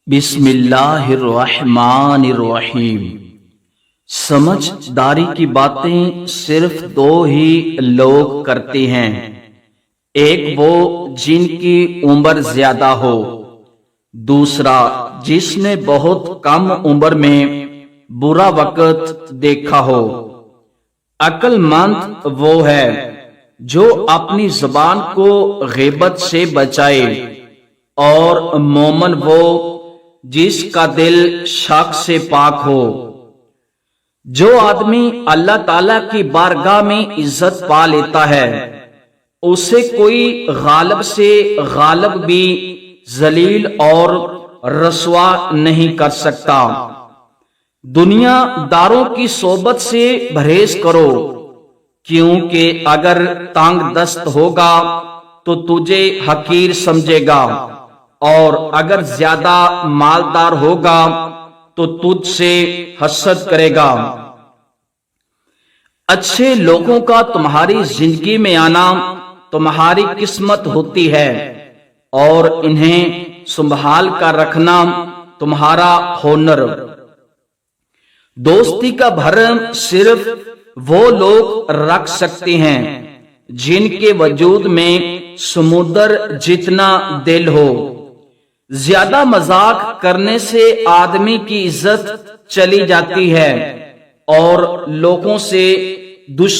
بسم اللہ الرحمن الرحیم۔ سمجھداری کی باتیں صرف دو ہی لوگ کرتے ہیں، ایک وہ جن کی عمر زیادہ ہو، دوسرا جس نے بہت کم عمر میں برا وقت دیکھا ہو۔ عقل مند وہ ہے جو اپنی زبان کو غیبت سے بچائے، اور مومن وہ جس کا دل شک سے پاک ہو۔ جو آدمی اللہ تعالی کی بارگاہ میں عزت پا لیتا ہے، اسے کوئی غالب سے غالب بھی ذلیل اور رسوا نہیں کر سکتا۔ دنیا داروں کی صحبت سے پرہیز کرو، کیونکہ اگر تنگ دست ہوگا تو تجھے حقیر سمجھے گا، اور اگر زیادہ مالدار ہوگا تو تجھ سے حسد کرے گا۔ اچھے لوگوں کا تمہاری زندگی میں آنا تمہاری قسمت ہوتی ہے، اور انہیں سنبھال کر رکھنا تمہارا ہنر۔ دوستی کا بھرم صرف وہ لوگ رکھ سکتے ہیں جن کے وجود میں سمندر جتنا دل ہو۔ زیادہ مذاق کرنے سے آدمی کی عزت چلی جاتی ہے، اور لوگوں سے دشمنی